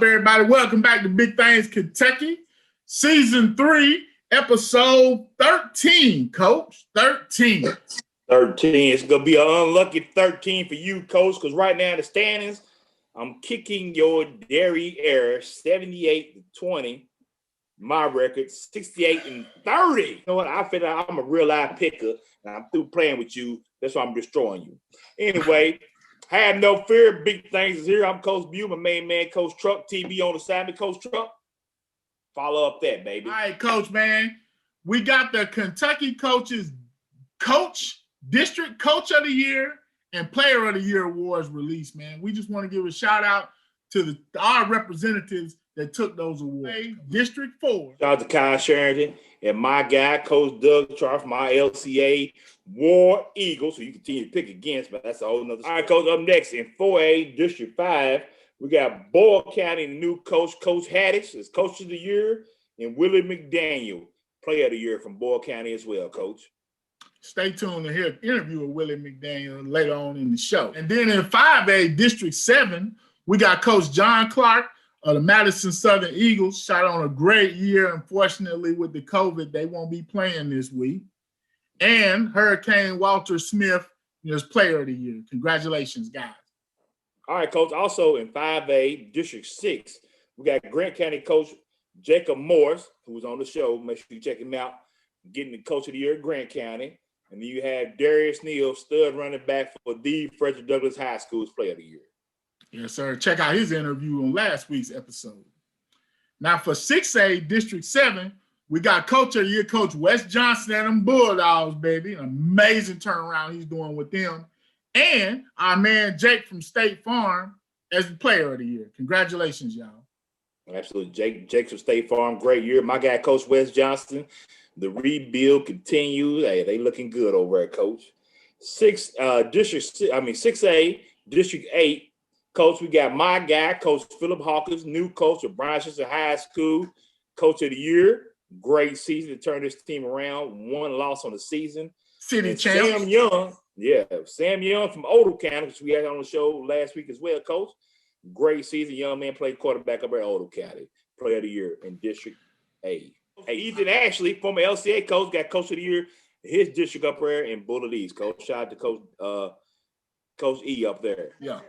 everybody? Welcome back to Big Things Kentucky, Season 3, Episode 13, Coach. 13. 13. It's going to be an unlucky 13 for you, Coach, because right now in the standings, I'm kicking your Derriere 78-20. My record, 68-30. You know what? I feel like I'm a real live picker, and I'm through playing with you. That's why I'm destroying you. Anyway, have no fear. Big Things is here. I'm Coach Bew, my main man, Coach Truck. TV on the side of Coach Truck. Follow up that, baby. All right, Coach, man. We got the Kentucky Coaches District Coach of the Year and Player of the Year awards released, man. We just want to give a shout out to our representatives that took those awards. District 4. Shout out to Kyle Sherrington and my guy, Coach Doug Charles from my LCA War Eagles, who you continue to pick against, but that's a whole nother story. All right, Coach, up next in 4A, District 5, we got Boyle County, the new coach, Coach Haddix, is Coach of the Year, and Willie McDaniel, Player of the Year from Boyle County as well, Coach. Stay tuned to hear an interview with Willie McDaniel later on in the show. And then in 5A, District 7, we got Coach John Clark of the Madison Southern Eagles. Shot on a great year. Unfortunately, with the COVID, they won't be playing this week. And Hurricane Walter Smith is Player of the Year. Congratulations, guys. All right, Coach. Also in 5A, District 6, we got Grant County Coach Jacob Morris, who was on the show. Make sure you check him out, getting the Coach of the Year at Grant County. And then you have Darius Neal, stud running back for the Fredrick Douglass High School's Player of the Year. Yes, sir. Check out his interview on last week's episode. Now for 6A, District 7, we got Coach of the Year, Coach Wes Johnson and them Bulldogs, baby. An amazing turnaround he's doing with them. And our man Jake from State Farm as the Player of the Year. Congratulations, y'all. Absolutely. Jake from State Farm, great year. My guy, Coach Wes Johnson. The rebuild continues. Hey, they looking good over there, Coach. 6A, District 8. Coach, we got my guy, Coach Philip Hawkins, new coach of Bryan-Sister High School, Coach of the Year. Great season to turn this team around. One loss on the season. City champ. Sam Young from Oldham County, which we had on the show last week as well, Coach. Great season. Young man played quarterback up at Oldham County. Player of the Year in District A. Hey, Ethan Ashley, former LCA coach, got Coach of the Year his district up there in Bullet East, Coach. Shout out to Coach E up there. Yeah.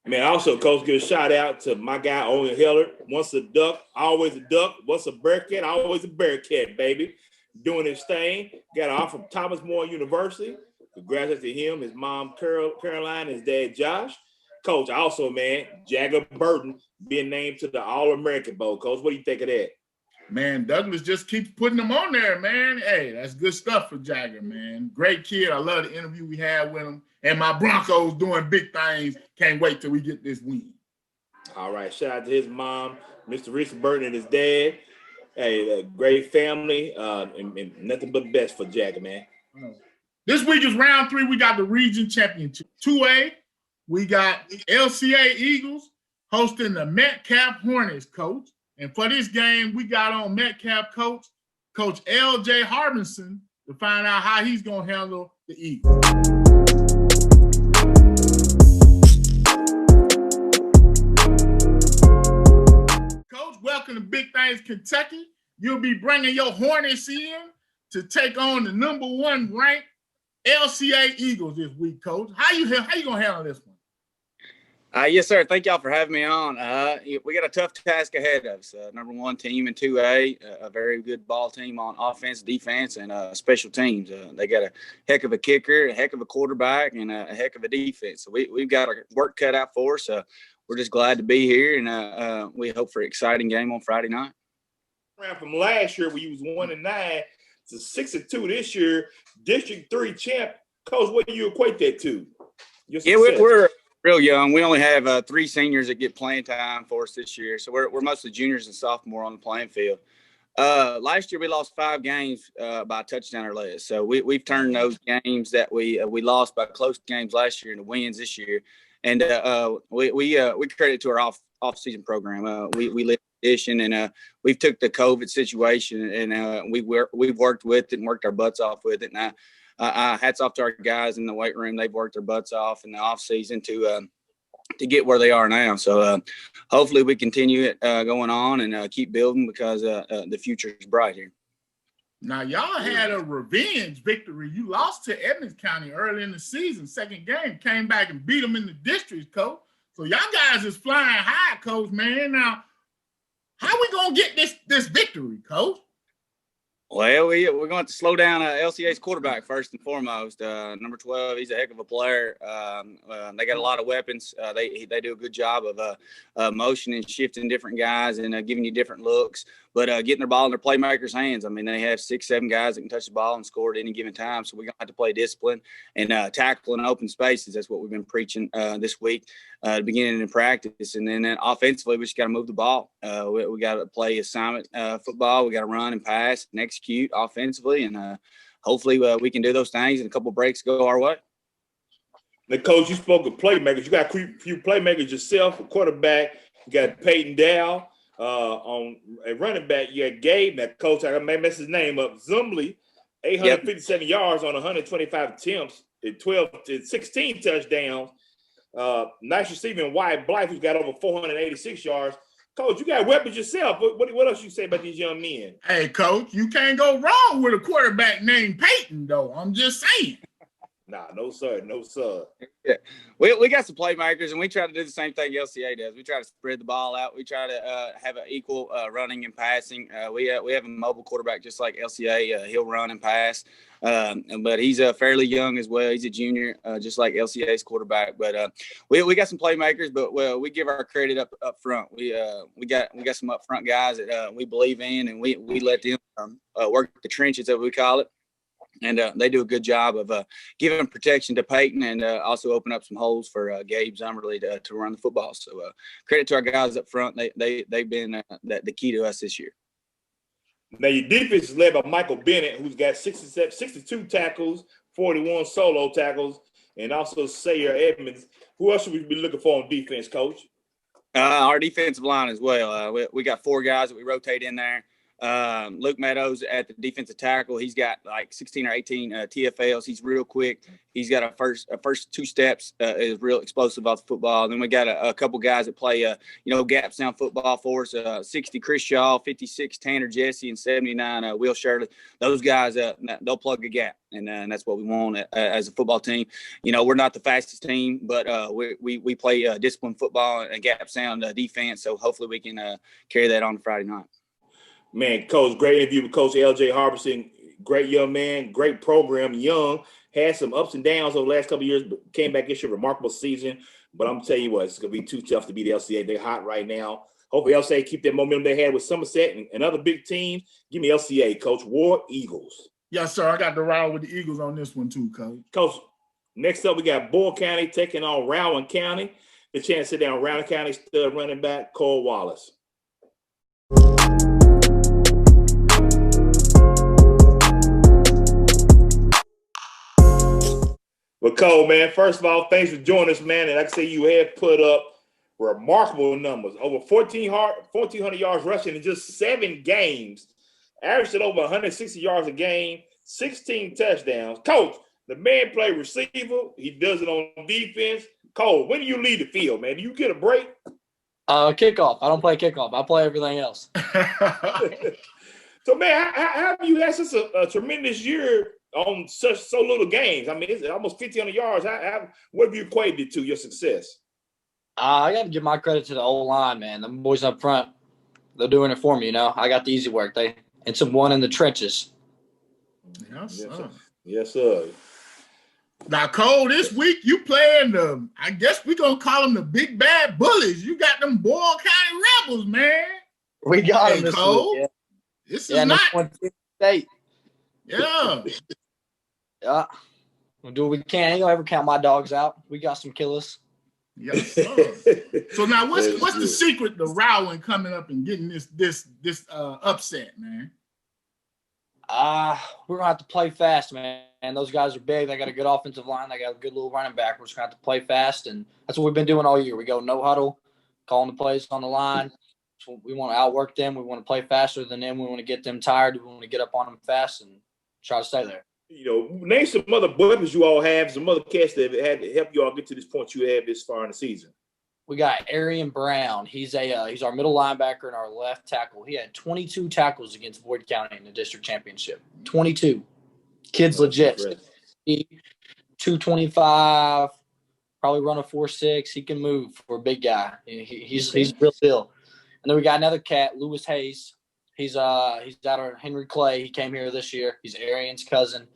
Man, also, Coach, give a shout out to my guy, Owen Heller. Once a duck, always a duck. Once a bearcat, always a bearcat, baby. Doing his thing. Got an offer from Thomas More University. Congratulations to him, his mom, Caroline, his dad, Josh. Coach, also, man, Jagger Burton being named to the All-American Bowl. Coach, what do you think of that? Man, Douglas just keeps putting them on there, man. Hey, that's good stuff for Jagger, man. Great kid. I love the interview we had with him. And my Broncos doing big things. Can't wait till we get this win. All right. Shout out to his mom, Mr. Reese Burton, and his dad. Hey, a great family. And nothing but best for Jagger, man. This week is round 3. We got the region championship. 2A, we got LCA Eagles hosting the Metcalfe Hornets, Coach. And for this game, we got on Metcalfe Coach L.J. Harbison, to find out how he's going to handle the Eagles. Coach, welcome to Big Things Kentucky. You'll be bringing your Hornets in to take on the number 1 ranked LCA Eagles this week, Coach. How you going to handle this one? Yes, sir. Thank y'all for having me on. We got a tough task ahead of us. Number 1 team in 2A, a very good ball team on offense, defense, and special teams. They got a heck of a kicker, a heck of a quarterback, and a heck of a defense. So we've got our work cut out for us. We're just glad to be here, and we hope for an exciting game on Friday night. From last year, where you was 1-9 to 6-2 this year, District 3 champ. Coach, what do you equate that to? Yeah, we're real young. We only have 3 seniors that get playing time for us this year. So we're mostly juniors and sophomores on the playing field. Last year we lost 5 games by a touchdown or less. So we've turned those games that we lost by close games last year into wins this year. And we credit it to our off-season program. We live edition, and we've took the COVID situation, and we've worked with it and worked our butts off with it. And hats off to our guys in the weight room. They've worked their butts off in the off season to to get where they are now. So hopefully we continue it going on and keep building because the future is bright here. Now, y'all had a revenge victory. You lost to Edmonds County early in the season, second game, came back and beat them in the district, Coach. So y'all guys is flying high, Coach, man. Now, how we going to get this victory, Coach? Well, we're going to have to slow down LCA's quarterback first and foremost. Number 12, he's a heck of a player. They got a lot of weapons. They do a good job of motion and shifting different guys and giving you different looks. But getting their ball in their playmakers' hands. I mean, they have 6, 7 guys that can touch the ball and score at any given time. So we're going to have to play discipline and tackle in open spaces. That's what we've been preaching this week, beginning in practice. And then offensively, we just got to move the ball. We got to play assignment football. We got to run and pass and execute offensively. And hopefully we can do those things and a couple of breaks go our way. Now, Coach, you spoke of playmakers. You got a few playmakers yourself, a quarterback. You got Peyton Dow. On a running back, you had Gabe. Now, Coach, I may mess his name up. Zumbly, 857 yards on 125 attempts, and 16 touchdowns. Nice receiving Wyatt Blythe, who's got over 486 yards. Coach, you got weapons yourself. What else you say about these young men? Hey, Coach, you can't go wrong with a quarterback named Peyton, though. I'm just saying. Nah, no sir, no sir. Yeah, we got some playmakers, and we try to do the same thing LCA does. We try to spread the ball out. We try to have an equal running and passing. We have a mobile quarterback just like LCA. He'll run and pass, but he's fairly young as well. He's a junior, just like LCA's quarterback. But we got some playmakers, but we give our credit up front. We got some up front guys that we believe in, and we let them work the trenches, as we call it. And they do a good job of giving protection to Peyton and also open up some holes for Gabe Zummerly to run the football. So credit to our guys up front. They've been the key to us this year. Now, your defense is led by Michael Bennett, who's got 62 tackles, 41 solo tackles, and also Sayer Edmonds. Who else should we be looking for on defense, Coach? Our defensive line as well. We got 4 guys that we rotate in there. Luke Meadows at the defensive tackle. He's got like 16 or 18 TFLs. He's real quick. He's got a first 2 steps is real explosive off the football. And then we got a couple guys that play gap sound football for us. 60 Chris Shaw, 56 Tanner Jesse, and 79 Will Shirley. Those guys they'll plug a gap, and that's what we want as a football team. We're not the fastest team, but we play disciplined football and gap sound defense. So hopefully we can carry that on Friday night. Man, Coach, great interview with Coach L.J. Harbison. Great young man, great program, young. Had some ups and downs over the last couple of years, but came back this year, remarkable season. But I'm telling you what, it's going to be too tough to beat the LCA. They're hot right now. Hopefully LCA keep that momentum they had with Somerset and other big teams. Give me LCA, Coach. War Eagles. Yes, sir. I got to ride with the Eagles on this one too, Coach. Coach, next up we got Boyle County taking on Rowan County. The chance to sit down Rowan County stud running back Cole Wallace. Well, Cole, man, first of all, thanks for joining us, man. And like I say, you have put up remarkable numbers. Over 1,400 yards rushing in just 7 games. Averaged over 160 yards a game, 16 touchdowns. Coach, the man played receiver. He does it on defense. Cole, when do you leave the field, man? Do you get a break? Kickoff. I don't play kickoff. I play everything else. So, man, how have you had such a tremendous year on so little games? I mean, it's almost 1,500 yards. What have you equated it to your success? I got to give my credit to the old line, man. The boys up front, they're doing it for me. I got the easy work. And some one in the trenches. Yes, sir. Yes, sir. Now, Cole, this week you playing the, I guess we're going to call them the big bad bullies. You got them Boyle County Rebels, man. We got them this Cole. week. Yeah. This is not. State. Yeah. Yeah. We'll do what we can. I ain't gonna ever count my dogs out. We got some killers. Yes, sir. So now what's the secret to Rowan coming up and getting this upset, man? We're gonna have to play fast, man. And those guys are big. They got a good offensive line. They got a good little running back. We're just gonna have to play fast, and that's what we've been doing all year. We go no huddle, calling the plays on the line. So we want to outwork them. We want to play faster than them. We want to get them tired. We want to get up on them fast and try to stay there. Name some other weapons you all have, some other cats that have had to help you all get to this point you have this far in the season. we got Arian Brown. He's our middle linebacker and our left tackle. He had 22 tackles against Boyd County in the district championship. 22. Kid's legit. 225, probably run a 4.6. He can move for a big guy. He's real deal. And then we got another cat, Lewis Hayes. He's out of Henry Clay. He came here this year. He's Arian's cousin.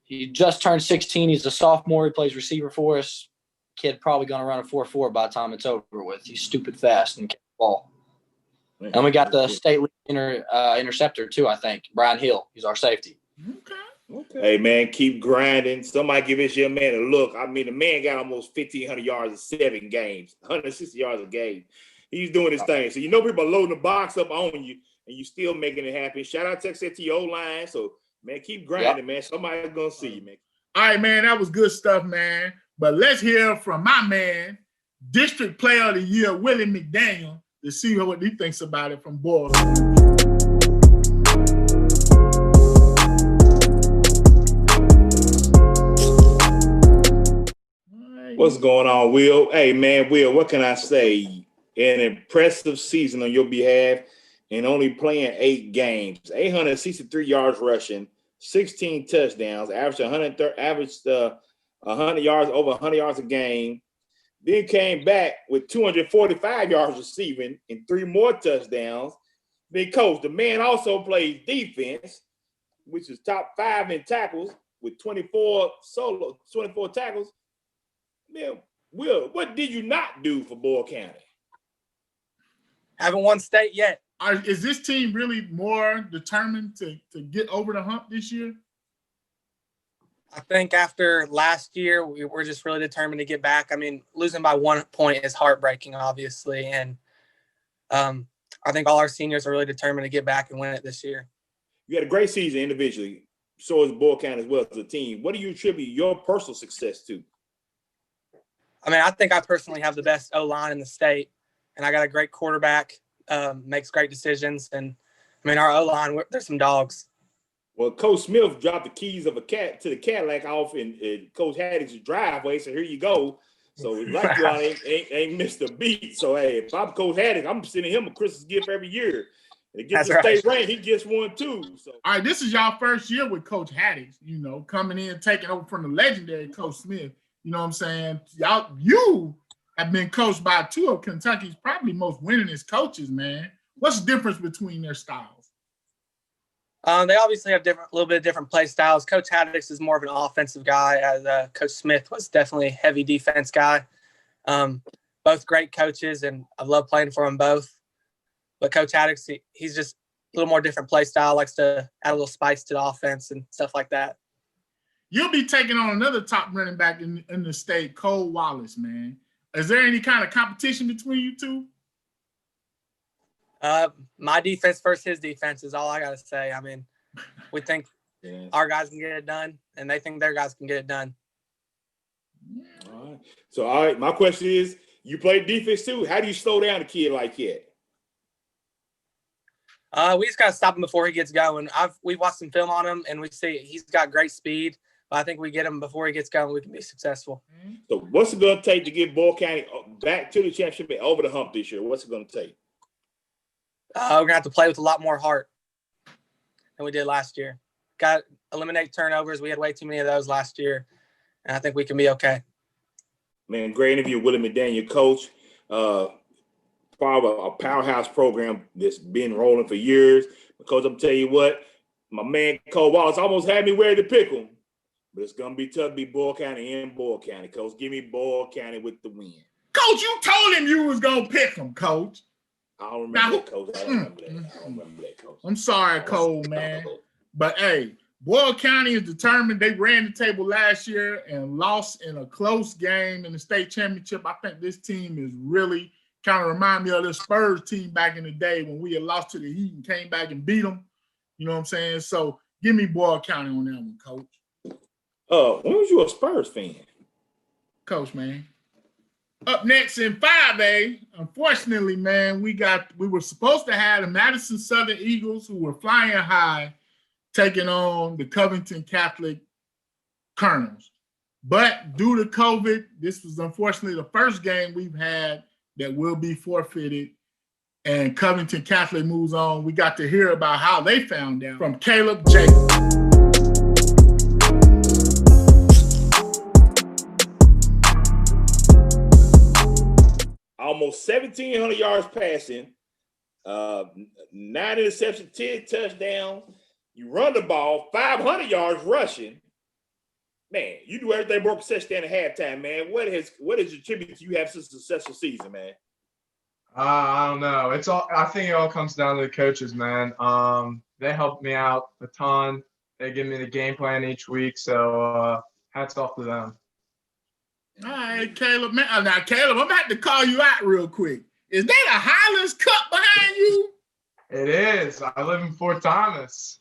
He just turned 16. He's a sophomore. He plays receiver for us. Kid probably going to run a 4.4 by the time it's over with. He's stupid fast and can ball. And we got the state interceptor too, I think. Brian Hill. He's our safety. Okay. Hey, man, keep grinding. Somebody give this young man a look. I mean, the man got almost 1,500 yards in 7 games, 160 yards a game. He's doing his thing. So, people are loading the box up on you, and you still making it happen. Shout out to your O-line. So, man, keep grinding, man. Somebody's going to see you, man. All right, man, that was good stuff, man. But let's hear from my man, District Player of the Year, Willie McDaniel, to see what he thinks about it from Boyle. What's going on, Will? Hey, man, Will, what can I say? An impressive season on your behalf and only playing 8 games. 863 yards rushing, 16 touchdowns, averaged 100 yards, over 100 yards a game. Then came back with 245 yards receiving and 3 more touchdowns. Then, Coach, the man also plays defense, which is top 5 in tackles with 24 tackles. Man, Will, what did you not do for Boyle County? Haven't won state yet. Is this team really more determined to get over the hump this year? I think after last year, we're just really determined to get back. I mean, losing by 1 point is heartbreaking, obviously. And I think all our seniors are really determined to get back and win it this year. You had a great season individually. So is Boyle County as well as a team. What do you attribute your personal success to? I mean, I think I personally have the best O-line in the state, and I got a great quarterback, makes great decisions. And, I mean, our O-line, there's some dogs. Well, Coach Smith dropped the keys of to the Cadillac off in Coach Haddock's driveway, so here you go. So like you all ain't missed a beat. So, hey, if I'm Coach Haddock, I'm sending him a Christmas gift every year. And to get the state rank, he gets one too. So. All right, this is y'all first year with Coach Haddock, coming in, taking over from the legendary Coach Smith. You know what I'm saying? You have been coached by 2 of Kentucky's probably most winningest coaches, man. What's the difference between their styles? They obviously have a little bit of different play styles. Coach Haddock's is more of an offensive guy, as Coach Smith was definitely a heavy defense guy. Both great coaches, and I love playing for them both. But Coach Haddock's, he's just a little more different play style, likes to add a little spice to the offense and stuff like that. You'll be taking on another top running back in the state, Cole Wallace, man. Is there any kind of competition between you two? My defense versus his defense is all I got to say. I mean, we think our guys can get it done, and they think their guys can get it done. All right. So, all right, my question is, you play defense too. How do you slow down a kid like that? We just got to stop him before he gets going. We've watched some film on him, and we see he's got great speed. But I think we get him before he gets going, we can be successful. So what's it going to take to get Boyle County back to the championship and over the hump this year? What's it going to take? We're going to have to play with a lot more heart than we did last year. Got to eliminate turnovers. We had way too many of those last year, and I think we can be okay. Man, great interview, Willie McDaniel, coach. Part of a powerhouse program that's been rolling for years. Because I'm telling you what, my man Cole Wallace almost had me ready to pick him. But it's going to be tough to be Boyle County and Boyle County. Coach, give me Boyle County with the win. Coach, you told him you was going to pick him, Coach. I don't remember that, Coach. I don't remember that, Coach. I'm sorry, Cole, man. But, hey, Boyle County is determined. They ran the table last year and lost in a close game in the state championship. I think this team is really kind of remind me of the Spurs team back in the day when we had lost to the Heat and came back and beat them. You know what I'm saying? So give me Boyle County on that one, Coach. When was you a Spurs fan? Coach, man. Up next in 5A, unfortunately, man, we were supposed to have the Madison Southern Eagles, who were flying high, taking on the Covington Catholic Colonels. But due to COVID, this was unfortunately the first game we've had that will be forfeited. And Covington Catholic moves on. We got to hear about how they found out from Caleb Jacobs. Almost 1,700 yards passing, 9 interceptions, 10 touchdowns. You run the ball, 500 yards rushing. Man, you do everything broke possession stand at halftime, man. What is your tribute you have since a successful season, man? I don't know. I think it all comes down to the coaches, man. They helped me out a ton. They give me the game plan each week, so hats off to them. All right, Caleb. Man, now, Caleb, I'm about to call you out real quick. Is that a Highlands Cup behind you? It is. I live in Fort Thomas.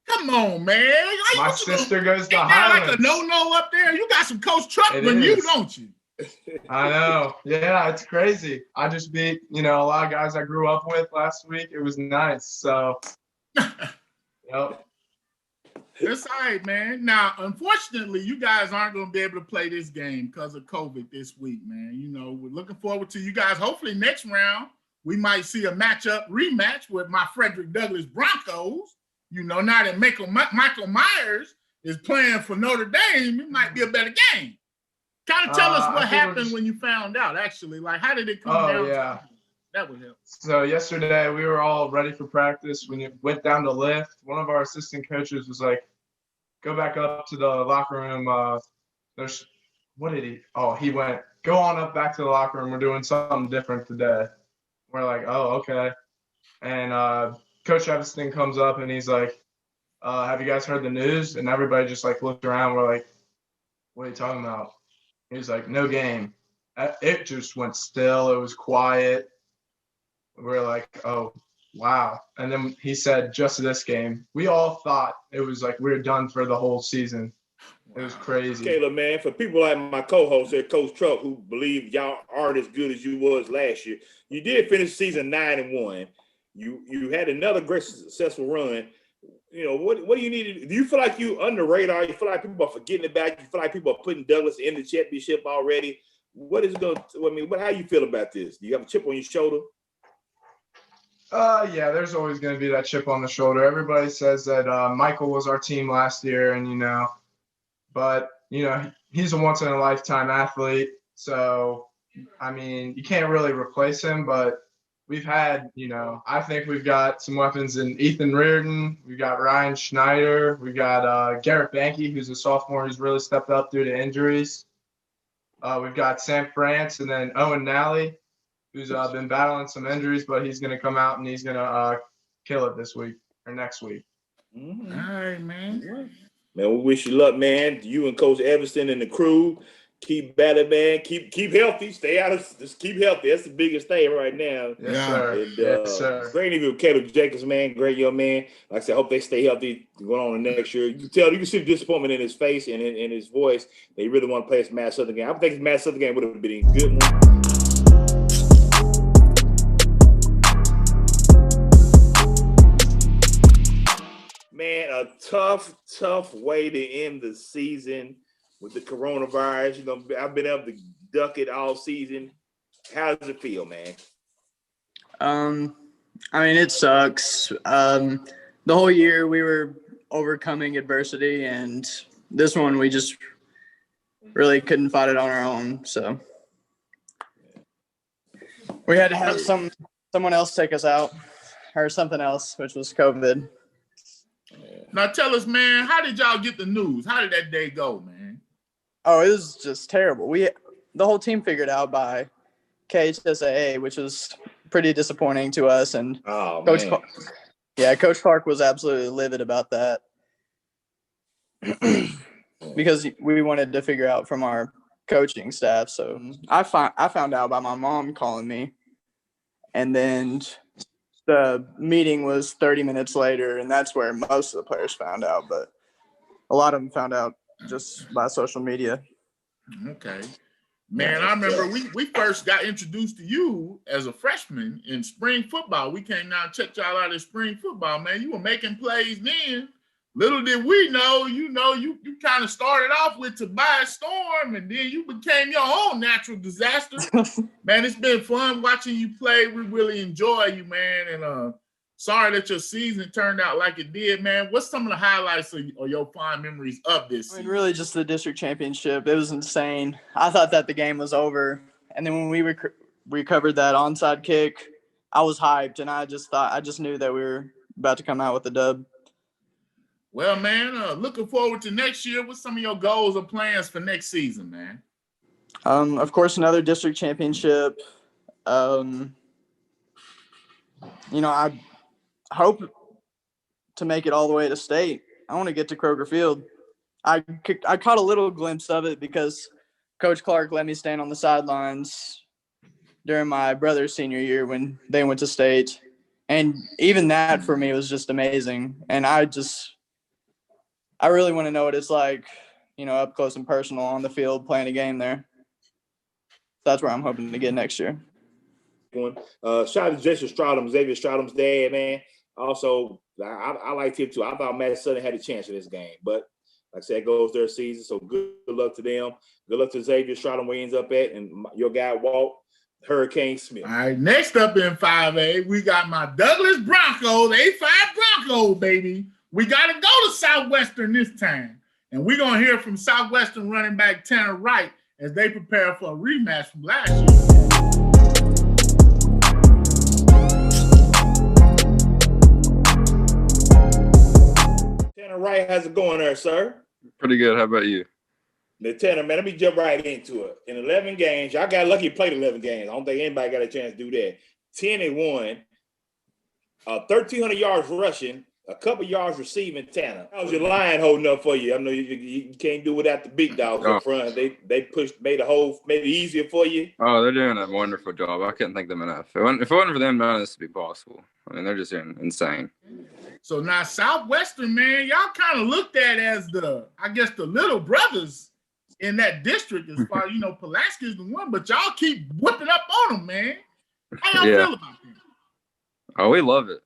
Come on, man. My sister goes to Ain't that Highlands. like a no-no up there? You got some Coach Truck It when you, is. don't you? I know. Yeah, it's crazy. I just beat, a lot of guys I grew up with last week. It was nice. So, yep. That's all right, man. Now, unfortunately, you guys aren't going to be able to play this game because of COVID this week, man. We're looking forward to you guys. Hopefully next round, we might see a rematch with my Fredrick Douglass Broncos. Now that Michael Myers is playing for Notre Dame, it might be a better game. Kind of tell us what happened when you found out, actually. Like, how did it come down? Oh, yeah. That would help. So yesterday we were all ready for practice. When it went down to lift, one of our assistant coaches was like, go back up to the locker room. What did he? Oh, he went, go on up back to the locker room. We're doing something different today. We're like, oh, okay. And Coach Harbison comes up and he's like, have you guys heard the news? And everybody just like looked around. We're like, what are you talking about? He's like, no game. It just went still. It was quiet. We're like, oh, wow. And then he said, just this game. We all thought it was like we were done for the whole season. It was crazy. Caleb, man, for people like my co-host here, Coach Truck, who believe y'all aren't as good as you was last year, you did finish season 9-1. You had another great successful run. What do you need? Do you feel like you under radar? You feel like people are forgetting about you? You feel like people are putting Douglas in the championship already? What is it going to, how you feel about this? Do you have a chip on your shoulder? Yeah, there's always going to be that chip on the shoulder. Everybody says that Michael was our team last year, and but he's a once in a lifetime athlete. So, you can't really replace him, but we've had, I think we've got some weapons in Ethan Reardon. We've got Ryan Schneider. We've got Garrett Banke, who's a sophomore who's really stepped up due to injuries. We've got Sam France and then Owen Nally, who's been battling some injuries, but he's going to come out and he's going to kill it this week or next week. Mm-hmm. All right, man. Man, we wish you luck, man. You and Coach Everson and the crew. Keep battling, man. Keep healthy. Just keep healthy. That's the biggest thing right now. Yes, sir. And, yes, sir. Great interview with Caleb Jacobs, man. Great young man. Like I said, I hope they stay healthy going on the next year. You can see the disappointment in his face and in his voice. They really want to play this Mass Southern game. I think this Mass Southern game would have been a good one. Man, a tough way to end the season with the coronavirus. I've been able to duck it all season. How does it feel, man? It sucks. The whole year we were overcoming adversity, and this one we just really couldn't fight it on our own. So we had to have someone else take us out, or something else, which was COVID. Now tell us, man, how did y'all get the news? How did that day go, man? Oh, it was just terrible. The whole team figured out by KHSAA, which was pretty disappointing to us. And Coach Park was absolutely livid about that because we wanted to figure out from our coaching staff. So I found out by my mom calling me, and then the meeting was 30 minutes later, and that's where most of the players found out. But a lot of them found out just by social media. Okay. Man, I remember we first got introduced to you as a freshman in spring football. We came down and checked y'all out in spring football, man. You were making plays then. Little did we know, you kind of started off with Tobias Storm, and then you became your own natural disaster. Man, it's been fun watching you play. We really enjoy you, man. And sorry that your season turned out like it did, man. What's some of the highlights or your fond memories of this season? Really just the district championship. It was insane. I thought that the game was over. And then when we recovered that onside kick, I was hyped, and I just knew that we were about to come out with a dub. Well, man, looking forward to next year. What's some of your goals or plans for next season, man? Of course, another district championship. I hope to make it all the way to state. I want to get to Kroger Field. I caught a little glimpse of it because Coach Clark let me stand on the sidelines during my brother's senior year when they went to state. And even that for me was just amazing. And I really want to know what it's like, up close and personal on the field playing a game there. That's where I'm hoping to get next year. Shout out to Jason Strougham, Xavier Strougham dad, man. Also, I liked him too. I thought Madison had a chance in this game, but like I said, it goes their season. So good luck to them. Good luck to Xavier Strougham where he ends up at, and your guy Walt, Hurricane Smith. All right, next up in 5A, we got my Douglas Broncos, A5 Broncos, baby. We got to go to Southwestern this time. And we're going to hear from Southwestern running back Tanner Wright as they prepare for a rematch from last year. Tanner Wright, how's it going there, sir? Pretty good. How about you? Now, Tanner, man, let me jump right into it. In 11 games, y'all got lucky to play 11 games. I don't think anybody got a chance to do that. 10-1, 1,300 yards rushing, a couple yards receiving. Tanner, how's your line holding up for you? I know you can't do without the big dogs up front. They made it easier for you. Oh, they're doing a wonderful job. I couldn't thank them enough. If it wasn't for them, none of this would be possible. I mean, they're just doing insane. So now Southwestern, man, y'all kind of looked at as the little brothers in that district as far as, Pulaski is the one, but y'all keep whipping up on them, man. How y'all feel about that? Oh, we love it.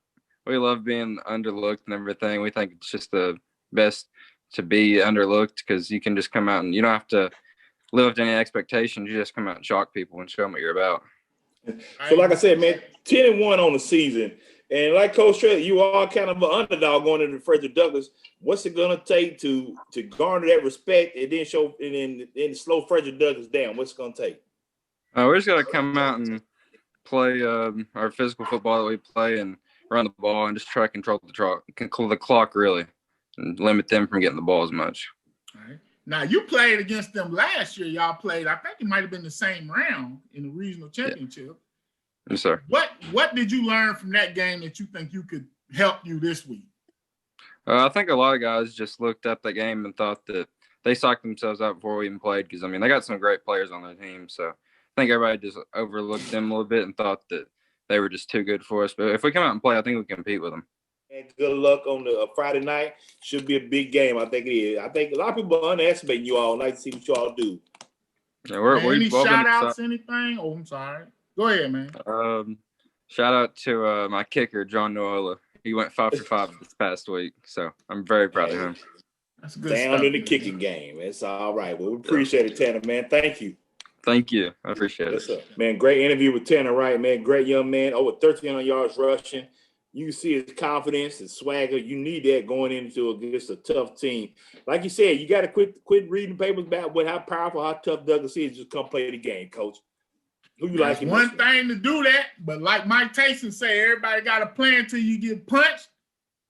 We love being underlooked and everything. We think it's just the best to be underlooked because you can just come out and you don't have to live up to any expectations. You just come out and shock people and show them what you're about. So like I said, man, 10-1 on the season. And like Coach said, you are kind of an underdog going into Fredrick Douglass. What's it gonna take to garner that respect and then slow Fredrick Douglass down? What's it gonna take? We're just gonna come out and play our physical football that we play and run the ball and just try to control the clock really, and limit them from getting the ball as much. All right. Now you played against them last year. Y'all played. I think it might have been the same round in the regional championship. Yeah. Yes, sir. What did you learn from that game that you think you could help you this week? I think a lot of guys just looked at the game and thought that they psyched themselves out before we even played because, they got some great players on their team. So I think everybody just overlooked them a little bit and thought that they were just too good for us. But if we come out and play, I think we can compete with them. And good luck on the Friday night. Should be a big game. I think it is. I think a lot of people are underestimating you all. I'd like to see what you all do. Yeah, any shout-outs, anything? Oh, I'm sorry. Go ahead, man. Shout out to my kicker, John Noella. He went 5 for 5 this past week, so I'm very proud of him. That's good down stuff, in the kicking game. It's all right. Well, we appreciate it, Tanner, man. Thank you. Thank you. I appreciate it. Up. Man, great interview with Tanner Wright, man. Great young man. Over 1,300 yards rushing. You can see his confidence and swagger. You need that going into against a tough team. Like you said, you got to quit reading papers about how powerful, how tough Douglas is. Just come play the game, Coach. Who you like? One thing to do that, but like Mike Tyson say, everybody got a plan till you get punched.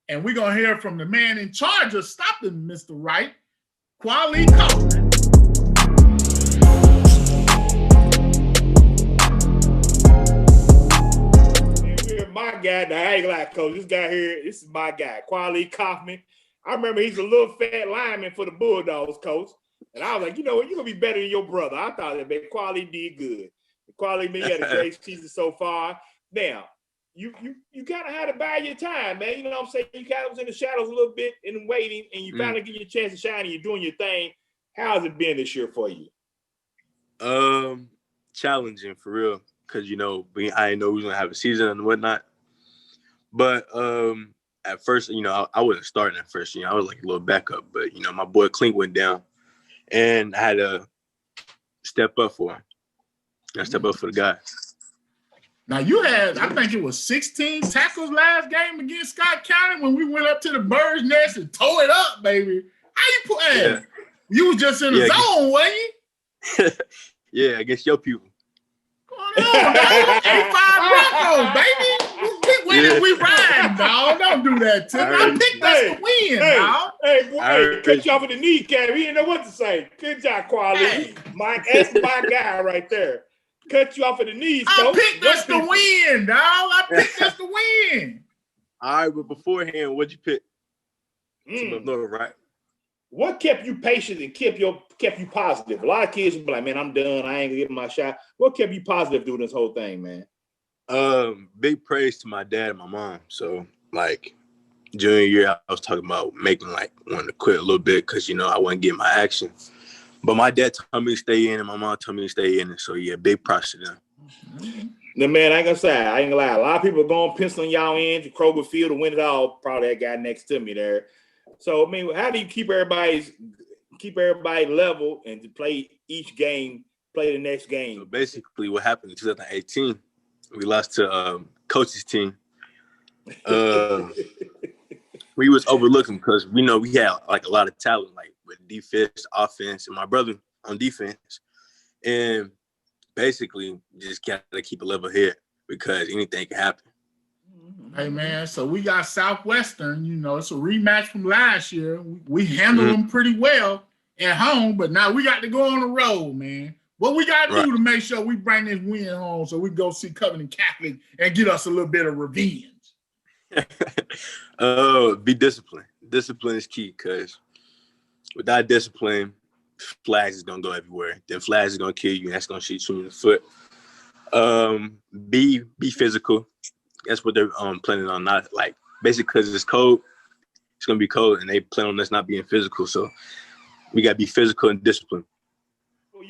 And we're going to hear from the man in charge of stopping Mr. Wright, Kwahlie Coffman. My guy, now I ain't gonna lie, Coach. This guy here, this is my guy, Kwahlie Coffman. I remember he's a little fat lineman for the Bulldogs, Coach. And I was like, you know what, you're gonna be better than your brother. I thought that man, Kwahlie did good. Kwahlie, man, you had a great season so far. Now, you kind of had to buy your time, man. You know what I'm saying? You kind of was in the shadows a little bit and waiting, and you finally get your chance to shine, and you're doing your thing. How's it been this year for you? Challenging for real, because I didn't know we was gonna have a season and whatnot. But at first, I wasn't starting at first. I was like a little backup, but my boy Clink went down, and I had to step up for him. I step up for the guy. Now you had, I think it was 16 tackles last game against Scott County when we went up to the bird's nest and tore it up, baby. How you playing? Yeah. You was just in the zone, wasn't you? Yeah, against your people. Going on, dog. 8-5 Broncos, baby. We winning, we riding, dog. Don't do that to me. I picked us to win, dog. Hey, boy, cut you off at the kneecap. He didn't know what to say. Good job, Kwahlie. That's my guy right there. Cut you off at the knees, I picked us to win, dog. I picked us to win. All right, but beforehand, what'd you pick? Right. What kept you patient and kept you positive? A lot of kids will be like, man, I'm done. I ain't gonna get my shot. What kept you positive doing this whole thing, man? Big praise to my dad and my mom. So, like, junior year, I was talking about wanting to quit a little bit because, I wasn't getting my action. But my dad told me to stay in and my mom told me to stay in. And so, yeah, big props to them. Now, man, I ain't gonna lie. A lot of people are going penciling y'all in to Kroger Field to win it all. Probably that guy next to me there. So, I mean, how do you keep everybody level and to play each game, play the next game? So basically, what happened in 2018, we lost to coach's team. We was overlooking because we had like a lot of talent, like with defense, offense, and my brother on defense. And basically, just gotta keep a level head because anything can happen. Hey, man, so we got Southwestern, it's a rematch from last year. We handled them pretty well at home, but now we got to go on the road, man. What we got to do to make sure we bring this win home so we go see Covington Catholic and get us a little bit of revenge? Be disciplined. Discipline is key because without discipline, flags is going to go everywhere. Then flags is going to kill you, and that's going to shoot you in the foot. Be physical. That's what they're planning on. Not like basically because it's cold, it's gonna be cold, and they plan on us not being physical. So we gotta be physical and disciplined. Well,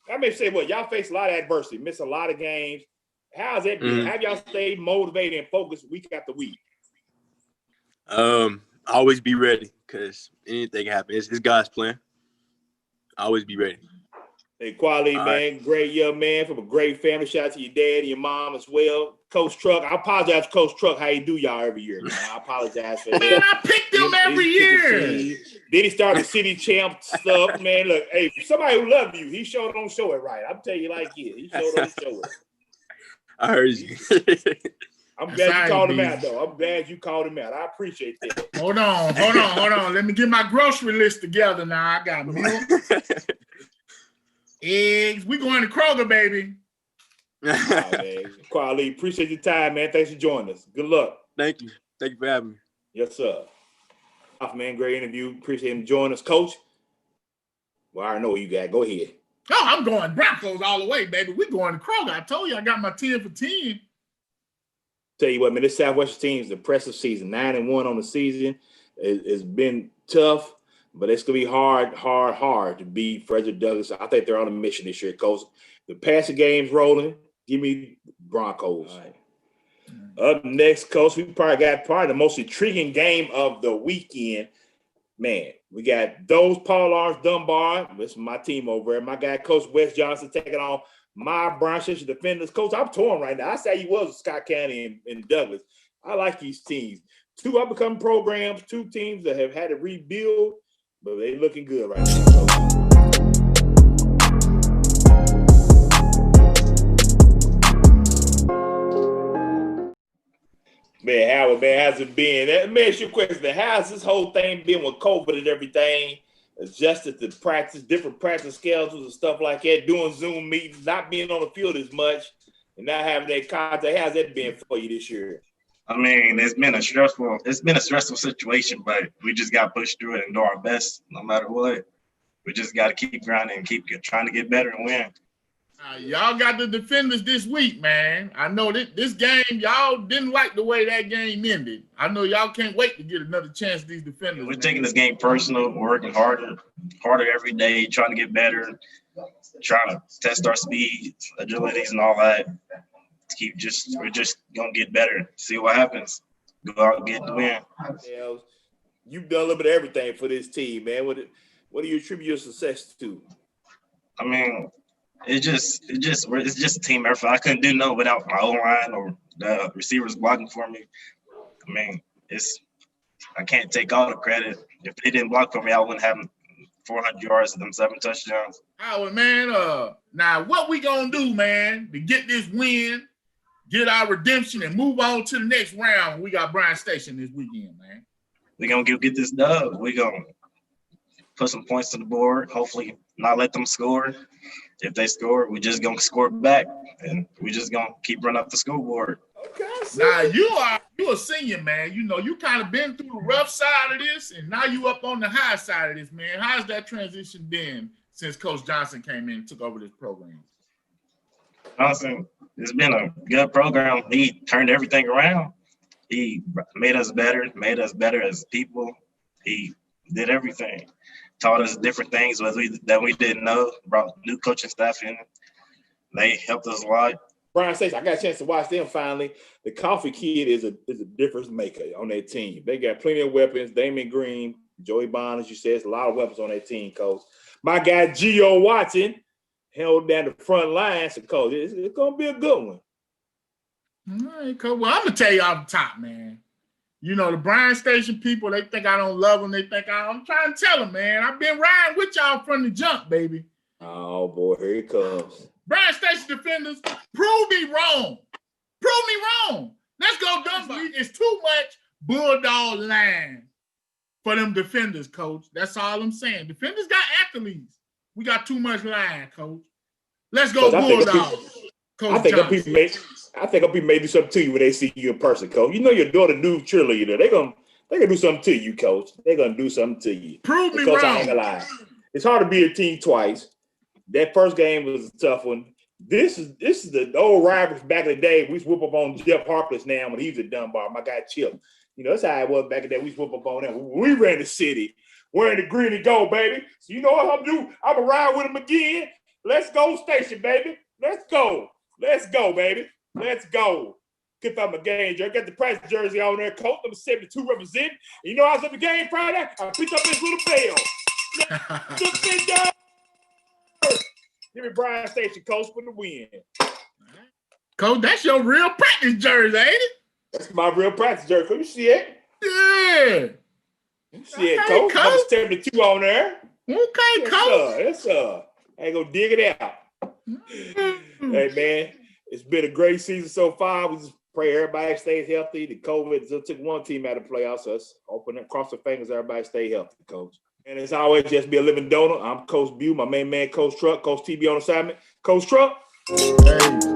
I may say, y'all face a lot of adversity, miss a lot of games. How's that been? Have y'all stayed motivated and focused week after week? Always be ready because anything can happen. It's God's plan. Always be ready. Hey, Kwahlie, man, great young man from a great family. Shout out to your dad and your mom as well. Coach Truck, I apologize to Coach Truck how you do y'all every year, man. I apologize for that. Man, I picked him every year. Then he started city champ stuff, man. Look, hey, somebody who loves you, he sure don't show it right. I'm telling you like it. He sure don't show it. I heard you. I'm glad you called him out, though. I'm glad you called him out. I appreciate that. Hold on. Let me get my grocery list together now. I got milk, eggs. We going to Kroger, baby. Kwahlie, appreciate your time, man. Thanks for joining us. Good luck. Thank you. Thank you for having me. Yes, sir. Man, great interview. Appreciate him joining us. Coach, well, I already know what you got. Go ahead. Oh, I'm going Broncos all the way, baby. We going to Kroger. I told you I got my 10 for 10. Tell you what, man, this Southwestern team is an impressive season. 9-1 on the season. It's been tough, but it's going to be hard to beat Fredrick Douglass. I think they're on a mission this year, Coach. The passing game's rolling. Give me Broncos. All right. Up next, Coach, we probably got the most intriguing game of the weekend. Man, we got those Paul Arms Dunbar. This is my team over there. My guy, Coach Wes Johnson, taking on my Brown Station Defenders. Coach, I'm torn right now. I say he was Scott County and Douglas. I like these teams. Two up-and-coming programs, two teams that have had to rebuild, but they're looking good right now, Coach. Man, Howard, man, how's it been? Let me ask you a question. How's this whole thing been with COVID and everything? Adjusted to practice, different practice schedules and stuff like that, doing Zoom meetings, not being on the field as much, and not having that contact. How's that been for you this year? I mean, it's been a stressful situation, but we just got to push through it and do our best no matter what. We just got to keep grinding and keep trying to get better and win. Y'all got the Defenders this week, man. I know this game, y'all didn't like the way that game ended. I know y'all can't wait to get another chance at these Defenders. We're taking this game personal, working harder every day, trying to get better, trying to test our speed, agilities, and all that. We're just gonna get better, see what happens. go out and get the win. Yeah, you've done a little bit of everything for this team, man. What do you attribute your success to? I mean, it's just a team effort. I couldn't do no without my O-line or the receivers blocking for me. I mean, I can't take all the credit. If they didn't block for me, I wouldn't have 400 yards and them 7 touchdowns. Howard, man, now what we gonna do, man, to get this win, get our redemption, and move on to the next round? We got Bryan Station this weekend, man. We gonna get this dub. We gonna put some points on the board. Hopefully, not let them score. If they score, we just gonna score back, and we just gonna keep running up the scoreboard. Okay. Now you a senior, man. You know you kind of been through the rough side of this, and now you up on the high side of this, man. How's that transition been since Coach Johnson came in and took over this program? Johnson, it's been a good program. He turned everything around. He made us better as people. He did everything. Taught us different things that we didn't know. Brought new coaching staff in. They helped us a lot. Bryan Station, I got a chance to watch them finally. The Coffee kid is a difference maker on their team. They got plenty of weapons. Damon Green, Joey Bond, as you said, it's a lot of weapons on their team, Coach. My guy, Gio Watson, held down the front line. So, Coach, it's going to be a good one. All right, Coach. Well, I'm going to tell you off the top, man. You know, the Bryan Station people, they think I don't love them. They think I'm trying to tell them, man. I've been riding with y'all from the jump, baby. Oh, boy, here it comes. Bryan Station defenders, prove me wrong. Prove me wrong. Let's go, Dunbar. It's too much bulldog line for them defenders, Coach. That's all I'm saying. Defenders got athletes. We got too much line, Coach. Let's go, Bulldogs. I think people may do something to you when they see you in person, Coach. You know your daughter do cheerleader. They're gonna do something to you, Coach. They're gonna do something to you. Prove me Coach, wrong. I ain't gonna lie. It's hard to be a team twice. That first game was a tough one. This is the old rivals back in the day. We whoop up on Jeff Harkless now when he was at Dunbar. My guy Chip. You know, that's how it was back in the day. We whoop up on him. We ran the city. Wearing the green and gold, baby. So you know what I'm gonna do? I'm gonna ride with him again. Let's go, Station, baby. Let's go. Let's go, baby. Let's go. Get out my game jersey. Got the practice jersey on there. Coach number 72 representing. You know I was at the game Friday? I picked up this little bell. Give me Bryan Station, Coach, for the win. Coach, that's your real practice jersey, ain't it? That's my real practice jersey. Can you see it? Yeah. You see it, Coach. Number 72 on there. Okay, Coach. Yes, ain't gonna dig it out. Hey, man, it's been a great season so far. We just pray everybody stays healthy. The COVID just took one team out of the playoffs. So let's open and cross the fingers. Everybody stay healthy, Coach. And as always, just be a living donor. I'm Coach Bew, my main man, Coach Truck, Coach TB on assignment. Coach Truck. Hey.